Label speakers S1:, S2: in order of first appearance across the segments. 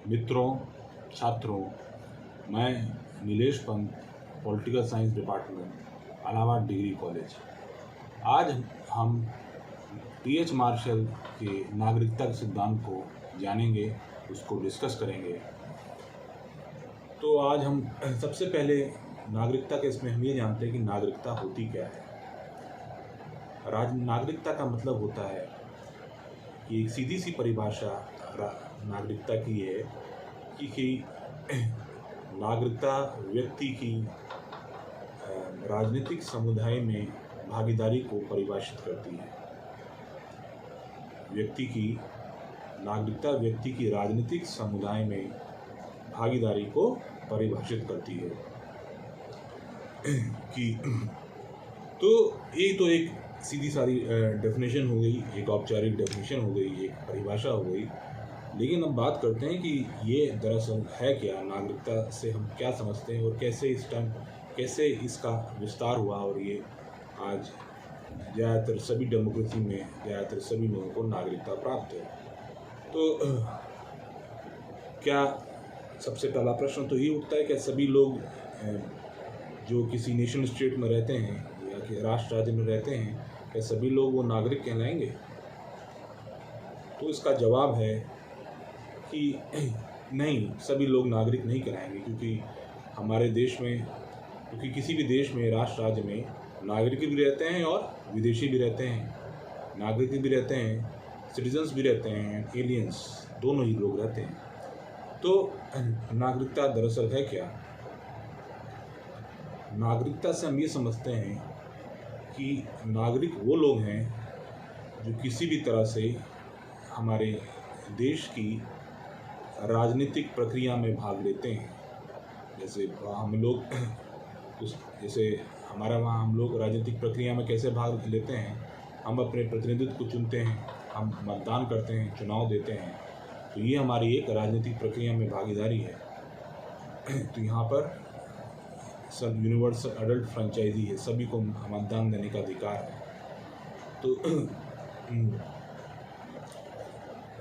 S1: मित्रों, छात्रों, मैं Nilesh Pant, political science department, Allahabad degree college. आज हम टी.एच. मार्शल के नागरिकता के सिद्धांत को जानेंगे, उसको डिस्कस करेंगे। तो आज हम सबसे पहले नागरिकता के इसमें हम ये जानते हैं कि नागरिकता होती क्या है। नागरिकता का मतलब होता है कि एक सीधी सी परिभाषा नागरिकता की है कि नागरिकता व्यक्ति की राजनीतिक समुदाय में भागीदारी को परिभाषित करती है। नागरिकता व्यक्ति की राजनीतिक समुदाय में भागीदारी को परिभाषित करती है कि तो एक सीधी सारी डेफिनेशन हो गई, एक औपचारिक डेफिनेशन हो गई, एक परिभाषा हो गई। लेकिन हम बात करते हैं कि ये दरअसल है क्या, नागरिकता से हम क्या समझते हैं और कैसे इसका विस्तार हुआ और ये आज ज़्यादातर सभी डेमोक्रेसी में ज़्यादातर सभी लोगों को नागरिकता प्राप्त है। तो क्या सबसे पहला प्रश्न तो ये उठता है, क्या सभी लोग जो किसी नेशन स्टेट में रहते हैं या कि राष्ट्र राज्य में रहते हैं, क्या सभी लोग वो नागरिक कहलाएंगे? तो इसका जवाब है कि नहीं, सभी लोग नागरिक नहीं कहलाएंगे, क्योंकि हमारे देश में, क्योंकि किसी भी देश में, राष्ट्र राज्य में नागरिक भी रहते हैं और विदेशी भी रहते हैं। नागरिक भी रहते हैं, सिटीजन्स भी रहते हैं, एलियंस, दोनों ही लोग रहते हैं। तो नागरिकता दरअसल है क्या? नागरिकता से हम ये समझते हैं कि नागरिक वो लोग हैं जो किसी भी तरह से हमारे देश की राजनीतिक प्रक्रिया में भाग लेते हैं। जैसे हमारा वहाँ हम लोग राजनीतिक प्रक्रिया में कैसे भाग लेते हैं, हम अपने प्रतिनिधित्व को चुनते हैं, हम मतदान करते हैं, चुनाव देते हैं। तो ये हमारी एक राजनीतिक प्रक्रिया में भागीदारी है। तो यहाँ पर सब यूनिवर्सल एडल्ट फ्रेंचाइजी है, सभी को मतदान देने का अधिकार है। तो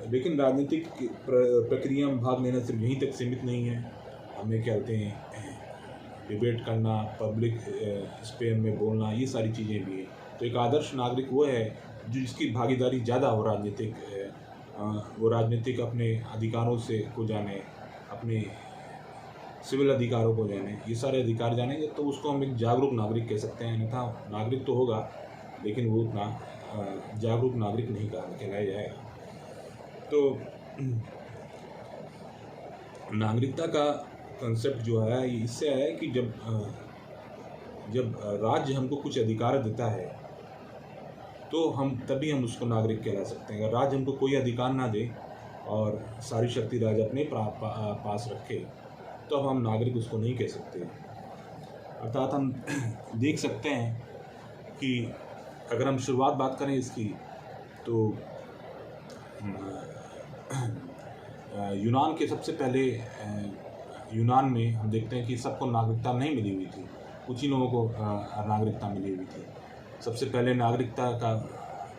S1: लेकिन राजनीतिक प्रक्रिया में भाग लेना सिर्फ यहीं तक सीमित नहीं है। हमें क्या कहते हैं, डिबेट करना, पब्लिक स्पेयर में बोलना, ये सारी चीज़ें भी है। तो एक आदर्श नागरिक वो है जो जिसकी भागीदारी ज़्यादा हो वो राजनीतिक अपने अधिकारों से को जाने, अपने सिविल अधिकारों को जाने, ये सारे अधिकार जानेंगे तो उसको हम एक जागरूक नागरिक कह सकते हैं। अन्यथा नागरिक तो होगा लेकिन वो उतना जागरूक नागरिक नहीं कहलाया जाएगा। तो नागरिकता का कंसेप्ट जो है इससे है कि जब राज्य हमको कुछ अधिकार देता है तो तभी हम उसको नागरिक कहला सकते हैं। अगर राज्य हमको कोई अधिकार ना दे और सारी शक्ति राज्य अपने पास रखे तो अब हम नागरिक उसको नहीं कह सकते। अर्थात हम देख सकते हैं कि अगर हम शुरुआत बात करें इसकी, तो यूनान के सबसे पहले यूनान में हम देखते हैं कि सबको नागरिकता नहीं मिली हुई थी, कुछ ही लोगों को नागरिकता मिली हुई थी। सबसे पहले नागरिकता का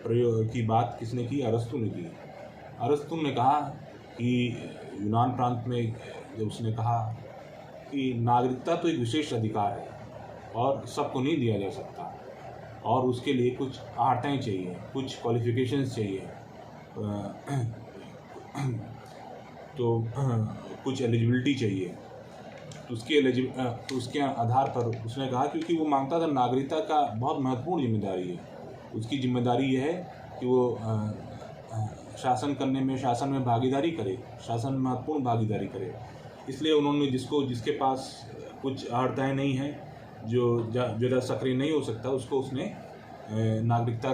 S1: प्रयोग की बात किसने की? अरस्तु ने की। अरस्तु ने कहा कि यूनान प्रांत में जब उसने कहा कि नागरिकता तो एक विशेष अधिकार है और सबको नहीं दिया जा सकता और उसके लिए कुछ आहर्ताएँ चाहिए, कुछ क्वालिफिकेशंस चाहिए, तो कुछ एलिजिबिलिटी चाहिए। तो उसके आधार पर उसने कहा, क्योंकि वो मांगता था नागरिकता का बहुत महत्वपूर्ण जिम्मेदारी है। उसकी जिम्मेदारी यह है कि वो शासन में भागीदारी करे, शासन में महत्वपूर्ण भागीदारी करे। इसलिए उन्होंने जिसके पास कुछ अर्हताएँ नहीं हैं, जो ज़्यादा सक्रिय नहीं हो सकता, उसको उसने नागरिकता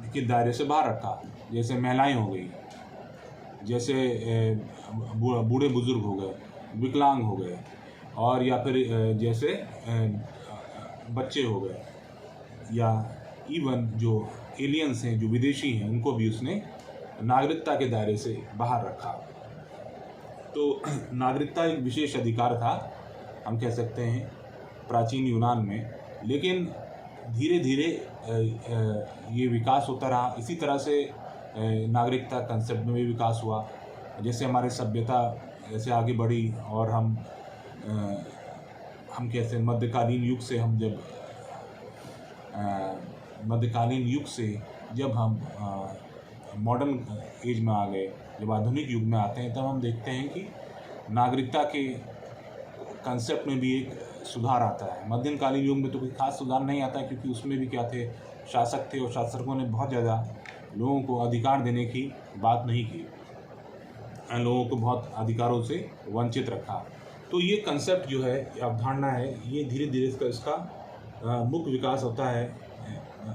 S1: के दायरे से बाहर रखा। जैसे महिलाएं हो गई, जैसे बूढ़े बुजुर्ग हो गए, विकलांग हो गए, और या फिर जैसे बच्चे हो गए, या इवन जो एलियंस हैं, जो विदेशी हैं, उनको भी उसने नागरिकता के दायरे से बाहर रखा। तो नागरिकता एक विशेष अधिकार था, हम कह सकते हैं, प्राचीन यूनान में। लेकिन धीरे धीरे ये विकास होता रहा। इसी तरह से नागरिकता कंसेप्ट में भी विकास हुआ। जैसे हमारी सभ्यता जैसे आगे बढ़ी और हम कैसे मध्यकालीन युग से हम जब मध्यकालीन युग से जब हम मॉडर्न एज में आ गए, जब आधुनिक युग में आते हैं, तब हम देखते हैं कि नागरिकता के कंसेप्ट में भी एक सुधार आता है। मध्यकालीन युग में तो कोई खास सुधार नहीं आता, क्योंकि उसमें भी क्या थे, शासक थे और शासकों ने बहुत ज़्यादा लोगों को अधिकार देने की बात नहीं की, लोगों को बहुत अधिकारों से वंचित रखा। तो ये कंसेप्ट जो है, अवधारणा है, ये धीरे धीरे इसका मुख्य विकास होता है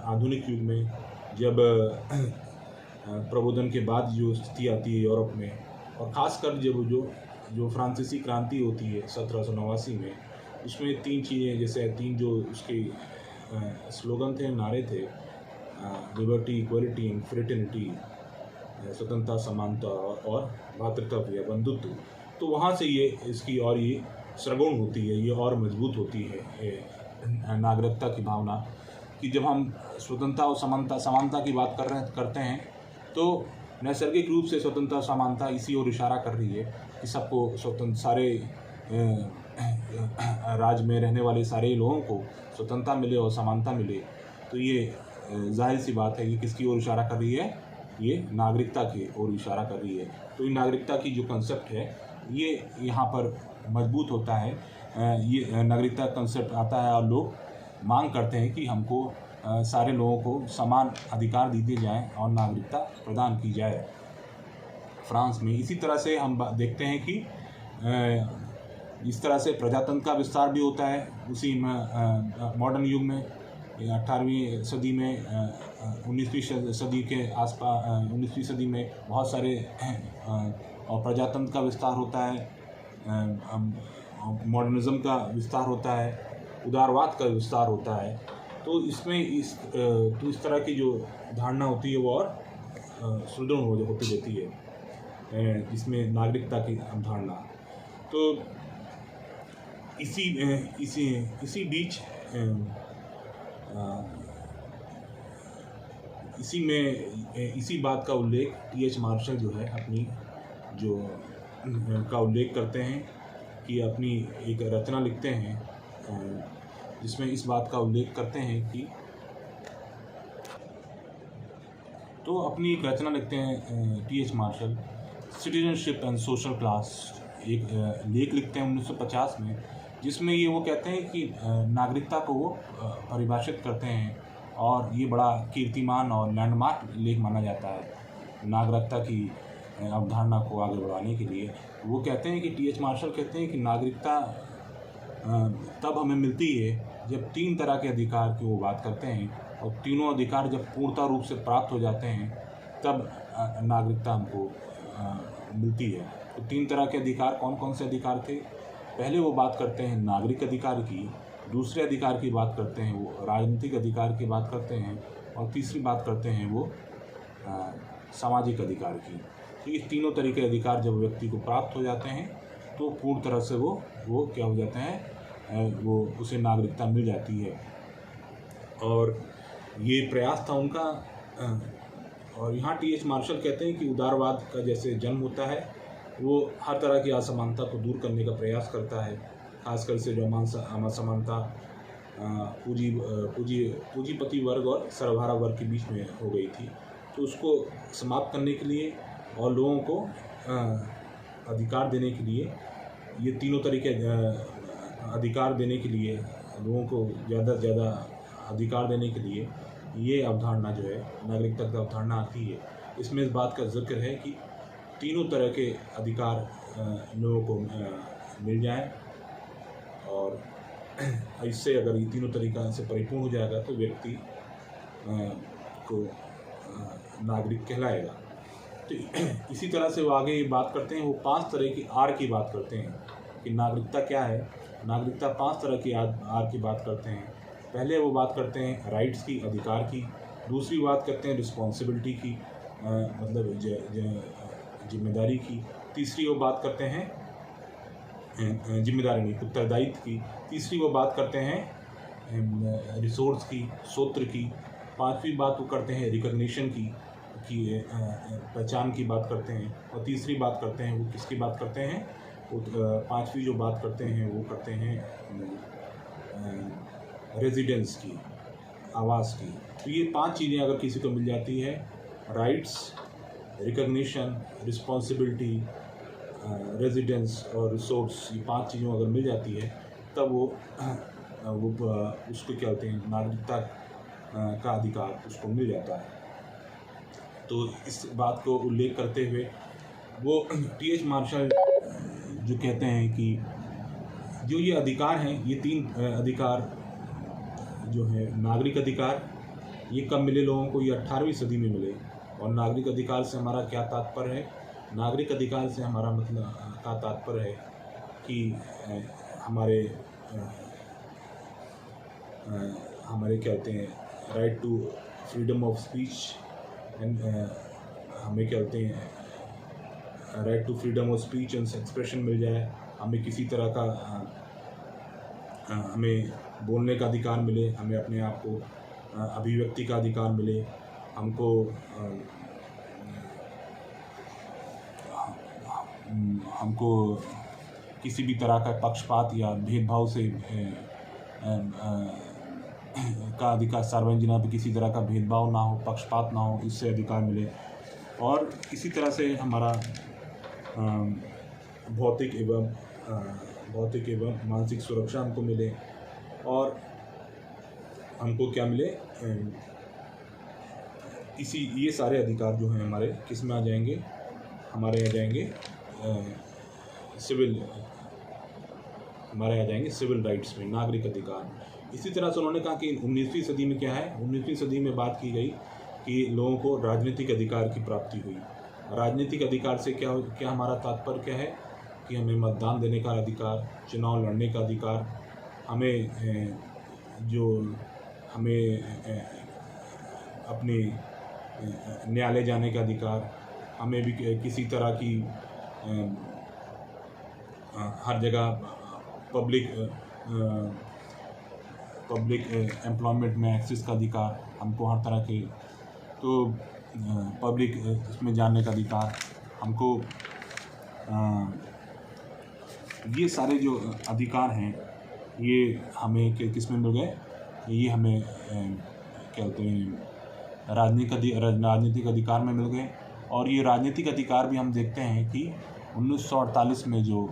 S1: आधुनिक युग में, जब प्रबोधन के बाद जो स्थिति आती है यूरोप में, और ख़ासकर जब जो फ्रांसीसी क्रांति होती है 1789 में, उसमें 3 चीज़ें, जैसे 3 जो उसके स्लोगन थे, नारे थे, लिबर्टी, इक्वलिटी एंड फ्रेटर्निटी, स्वतंत्रता, समानता और भ्रातृत्व या बंधुत्व। तो वहाँ से ये इसकी और ये सरगुण होती है, ये और मजबूत होती है नागरिकता की भावना, कि जब हम स्वतंत्रता और समानता की बात करते हैं, तो नैसर्गिक रूप से स्वतंत्रता समानता इसी ओर इशारा कर रही है कि सबको स्वतंत्र, सारे राज्य में रहने वाले सारे लोगों को स्वतंत्रता मिले और समानता मिले। तो ये जाहिर सी बात है, ये किसकी ओर इशारा कर रही है, ये नागरिकता की ओर इशारा कर रही है। तो ये नागरिकता की जो कंसेप्ट है, ये यहाँ पर मजबूत होता है। ये नागरिकता कंसेप्ट आता है और लोग मांग करते हैं कि हमको सारे लोगों को समान अधिकार दिए जाएं और नागरिकता प्रदान की जाए फ्रांस में। इसी तरह से हम देखते हैं कि इस तरह से प्रजातंत्र का विस्तार भी होता है उसी में मॉडर्न युग में। 18वीं सदी में 19वीं सदी के आसपास 19वीं सदी में बहुत सारे और प्रजातंत्र का विस्तार होता है, मॉडर्निज्म का विस्तार होता है, उदारवाद का विस्तार होता है। तो इसमें इस तरह की जो धारणा होती है वो और सुदृढ़ होती रहती है, इसमें नागरिकता की अवधारणा। तो इसी बीच इसी बात का उल्लेख टी.एच. मार्शल जो है अपनी का उल्लेख करते हैं कि अपनी एक रचना लिखते हैं जिसमें इस बात का उल्लेख करते हैं कि तो अपनी एक रचना लिखते हैं T H. Marshall, citizenship and social class, एक लेख लिखते हैं 1950 में, जिसमें ये वो कहते हैं कि नागरिकता को वो परिभाषित करते हैं और ये बड़ा कीर्तिमान और लैंडमार्क लेख माना जाता है नागरिकता की अवधारणा को आगे बढ़ाने के लिए। वो कहते हैं कि टी.एच. मार्शल कहते हैं कि नागरिकता तब हमें मिलती है जब 3 तरह के अधिकार की वो बात करते हैं, और तीनों अधिकार जब पूर्णता रूप से प्राप्त हो जाते हैं तब नागरिकता हमको मिलती है। तो 3 तरह के अधिकार कौन कौन से अधिकार थे? पहले वो बात करते हैं नागरिक अधिकार की, दूसरे अधिकार की बात करते हैं वो राजनीतिक अधिकार की बात करते हैं, और तीसरी बात करते हैं वो सामाजिक अधिकार की। तो ये तीनों तरह के अधिकार जब व्यक्ति को प्राप्त हो जाते हैं तो पूर्ण तरह से वो क्या हो जाते हैं, वो उसे नागरिकता मिल जाती है। और ये प्रयास था उनका। और यहाँ टी.एच. मार्शल कहते हैं कि उदारवाद का जैसे जन्म होता है, वो हर तरह की असमानता को दूर करने का प्रयास करता है, खासकर से जो असमानता पूंजीपति वर्ग और सरबराह वर्ग के बीच में हो गई थी, तो उसको समाप्त करने के लिए और लोगों को अधिकार देने के लिए, ये तीनों तरीके अधिकार देने के लिए, लोगों को ज़्यादा से ज़्यादा अधिकार देने के लिए ये अवधारणा जो है नागरिकता की अवधारणा आती है। इसमें इस बात का जिक्र है कि तीनों तरह के अधिकार लोगों को मिल जाएं, और इससे अगर ये तीनों तरीका से परिपूर्ण हो जाएगा तो व्यक्ति को नागरिक कहलाएगा। तो इसी तरह से वो आगे बात करते हैं, वो 5 तरह की आर की बात करते हैं कि नागरिकता क्या है। नागरिकता 5 तरह की आर की बात करते हैं। पहले वो बात करते हैं राइट्स की, अधिकार की। दूसरी बात करते हैं रिस्पॉन्सिबिलिटी की, मतलब जिम्मेदारी की। तीसरी वो बात करते हैं जिम्मेदारी नहीं, उत्तरदायित्व की। तीसरी वो बात करते हैं रिसोर्स की, स्रोत की। 5वीं बात वो करते हैं रिकॉग्निशन की, की पहचान की बात करते हैं, और तीसरी बात करते हैं वो किसकी बात करते हैं, वो पांचवी जो बात करते हैं वो करते हैं रेजिडेंस की, आवास की। तो ये 5 चीज़ें अगर किसी को मिल जाती है, राइट्स, रिकग्निशन, रिस्पॉन्सिबिलिटी, रेजिडेंस और रिसोर्स, ये 5 चीज़ों अगर मिल जाती है तब वो उसको क्या कहते हैं, नागरिकता का अधिकार उसको मिल जाता है। तो इस बात को उल्लेख करते हुए वो टी.एच. मार्शल जो कहते हैं कि जो ये अधिकार हैं, ये 3 अधिकार जो है, नागरिक अधिकार, ये कब मिले लोगों को, ये 18वीं सदी में मिले। और नागरिक अधिकार से हमारा क्या तात्पर्य है? नागरिक अधिकार से हमारा मतलब का तात्पर्य है कि हमारे क्या कहते हैं, right to freedom of speech and हमें क्या कहते हैं, right to freedom of speech and expression मिल जाए, हमें किसी तरह का हमें बोलने का अधिकार मिले, हमें अपने आप को अभिव्यक्ति का अधिकार मिले, हमको किसी भी तरह का पक्षपात या भेदभाव से का अधिकार, सार्वजनिक जगह पर किसी तरह का भेदभाव ना हो, पक्षपात ना हो, इससे अधिकार मिले। और इसी तरह से हमारा भौतिक एवं मानसिक सुरक्षा हमको मिले। और हमको क्या मिले, ये सारे अधिकार जो हैं हमारे किस में आ जाएंगे, हमारे आ जाएंगे सिविल राइट्स में, नागरिक अधिकार। इसी तरह से उन्होंने कहा कि 19वीं सदी में क्या है, 19वीं सदी में बात की गई कि लोगों को राजनीतिक अधिकार की प्राप्ति हुई। राजनीतिक अधिकार से क्या हमारा तात्पर्य क्या है कि हमें मतदान देने का अधिकार, चुनाव लड़ने का अधिकार, हमें अपने न्यायालय जाने का अधिकार, हमें भी किसी तरह की हर जगह पब्लिक एम्प्लॉयमेंट में एक्सेस का अधिकार, हमको हर तरह के पब्लिक इसमें जानने का अधिकार, हमको ये सारे जो अधिकार हैं ये हमें किस में मिल गए, ये हमें क्या कहते हैं, राजनीतिक अधिकार में मिल गए। और ये राजनीतिक अधिकार भी हम देखते हैं कि 1948 में जो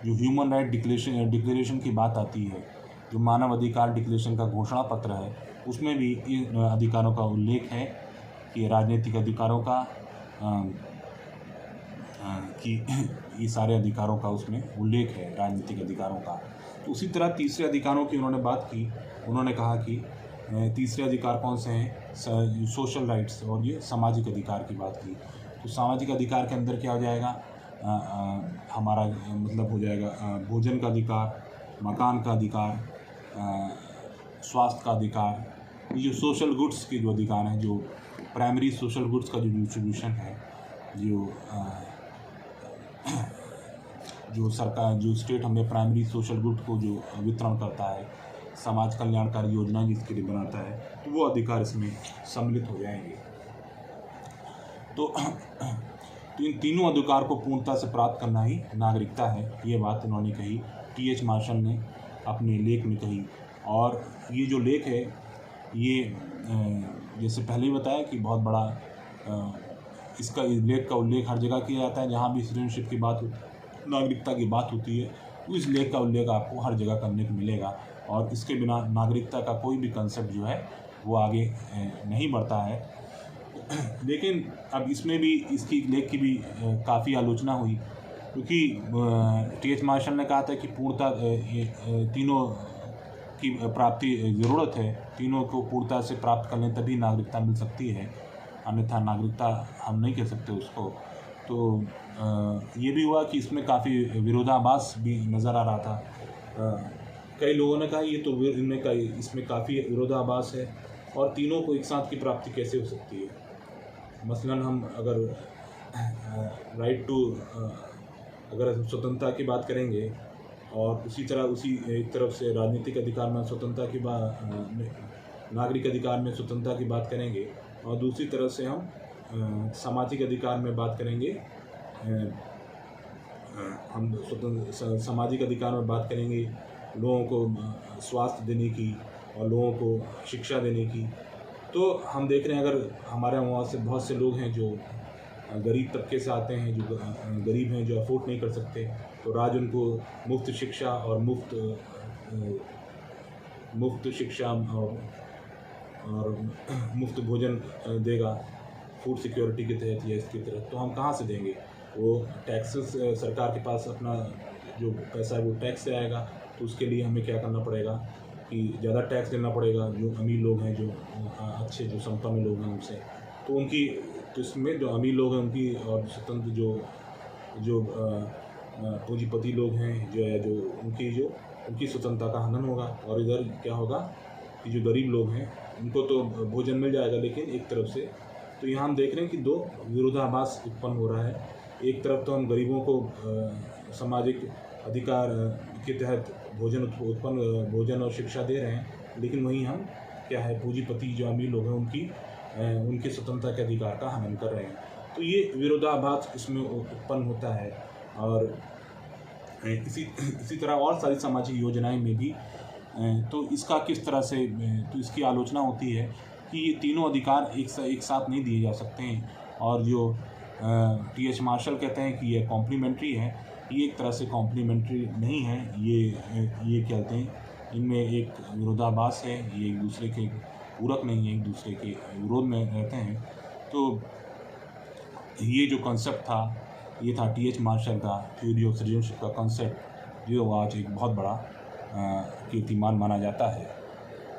S1: ह्यूमन राइट डिक्लेरेशन की बात आती है, जो मानव अधिकार डिक्लेरेशन का घोषणा पत्र है, उसमें भी इन अधिकारों का उल्लेख है कि राजनीतिक अधिकारों का कि ये सारे अधिकारों का उसमें उल्लेख है, राजनीतिक अधिकारों का। तो उसी तरह तीसरे अधिकारों की उन्होंने बात की। उन्होंने कहा कि तीसरे अधिकार कौन से हैं, सोशल राइट्स, और ये सामाजिक अधिकार की बात की। तो सामाजिक अधिकार के अंदर क्या हो जाएगा, हमारा मतलब हो जाएगा भोजन का अधिकार, मकान का अधिकार, स्वास्थ्य का अधिकार। ये जो सोशल गुड्स के जो अधिकार हैं, जो प्राइमरी सोशल गुड्स का जो डिस्ट्रीब्यूशन है, जो सरकार, जो स्टेट हमें प्राइमरी सोशल गुड को जो वितरण करता है, समाज कल्याणकारी योजना जिसके लिए बनाता है, तो वो अधिकार इसमें सम्मिलित हो जाएंगे। तो इन तीनों अधिकार को पूर्णता से प्राप्त करना ही नागरिकता है, ये बात इन्होंने कही, टी.एच. मार्शल ने अपने लेख में कही। और ये जो लेख है, ये जैसे पहले ही बताया कि बहुत बड़ा इसका लेख का उल्लेख हर जगह किया जाता है, जहाँ भी सिटीजनशिप की बात, नागरिकता की बात होती है, तो इस लेख का उल्लेख आपको हर जगह करने को मिलेगा। और इसके बिना नागरिकता का कोई भी कंसेप्ट जो है वो आगे नहीं बढ़ता है। लेकिन अब इसमें भी इसकी लेख की भी काफ़ी आलोचना हुई, क्योंकि टी.एच. मार्शल ने कहा था कि पूर्णता तीनों की प्राप्ति ज़रूरत है, तीनों को पूर्णता से प्राप्त करने तभी नागरिकता मिल सकती है, अन्यथा नागरिकता हम नहीं कह सकते उसको। तो ये भी हुआ कि इसमें काफ़ी विरोधाभास भी नज़र आ रहा था। कई लोगों ने कहा ये तो इसमें काफ़ी विरोधाभास है, और तीनों को एक साथ की प्राप्ति कैसे हो सकती है। मसलन हम अगर राइट टू अगर स्वतंत्रता की बात करेंगे, और उसी तरह उसी एक तरफ से राजनीतिक अधिकार में स्वतंत्रता की बात, नागरिक अधिकार में स्वतंत्रता की बात करेंगे, और दूसरी तरफ से हम सामाजिक अधिकार में बात करेंगे। हम स्वतंत्र सामाजिक अधिकार में बात करेंगे लोगों को स्वास्थ्य देने की और लोगों को शिक्षा देने की। तो हम देख रहे हैं अगर हमारे वहाँ से बहुत से लोग हैं जो गरीब तबके से आते हैं, जो गरीब हैं, जो अफोर्ड नहीं कर सकते, तो राज्य उनको मुफ्त शिक्षा और मुफ्त भोजन देगा फूड सिक्योरिटी के तहत या इसके तहत। तो हम कहाँ से देंगे? वो टैक्सेस, सरकार के पास अपना जो पैसा है वो टैक्स से आएगा। तो उसके लिए हमें क्या करना पड़ेगा कि ज़्यादा टैक्स देना पड़ेगा जो अमीर लोग हैं, जो अच्छे जो संपन्न लोग हैं उनसे। तो उनकी तो इसमें जो अमीर लोग हैं उनकी और स्वतंत्र जो पूंजीपति लोग हैं जो उनकी स्वतंत्रता का हनन होगा। और इधर क्या होगा कि जो गरीब लोग हैं उनको तो भोजन मिल जाएगा, लेकिन एक तरफ से तो यहाँ हम देख रहे हैं कि दो विरोधाभास उत्पन्न हो रहा है। एक तरफ तो हम गरीबों को सामाजिक अधिकार के तहत भोजन और शिक्षा दे रहे हैं, लेकिन वहीं हम क्या है पूंजीपति जो अमीर लोग हैं उनके स्वतंत्रता के अधिकार का हनन कर रहे हैं। तो ये विरोधाभास इसमें उत्पन्न होता है। और इसी तरह और सारी सामाजिक योजनाएं में भी तो इसका किस तरह से तो इसकी आलोचना होती है कि ये तीनों अधिकार एक साथ नहीं दिए जा सकते हैं। और जो टी.एच. मार्शल कहते हैं कि ये कॉम्प्लीमेंट्री है, ये एक तरह से कॉम्प्लीमेंट्री नहीं है। ये क्या कहते हैं, इनमें एक विरोधाभास है, ये एक दूसरे के पूरक नहीं है, एक दूसरे के विरोध में रहते हैं। तो ये जो कॉन्सेप्ट था ये था टी.एच. मार्शल का थ्योरी ऑफ सिटीजनशिप का कॉन्सेप्ट, जो आज एक बहुत बड़ा कीर्तिमान माना जाता है।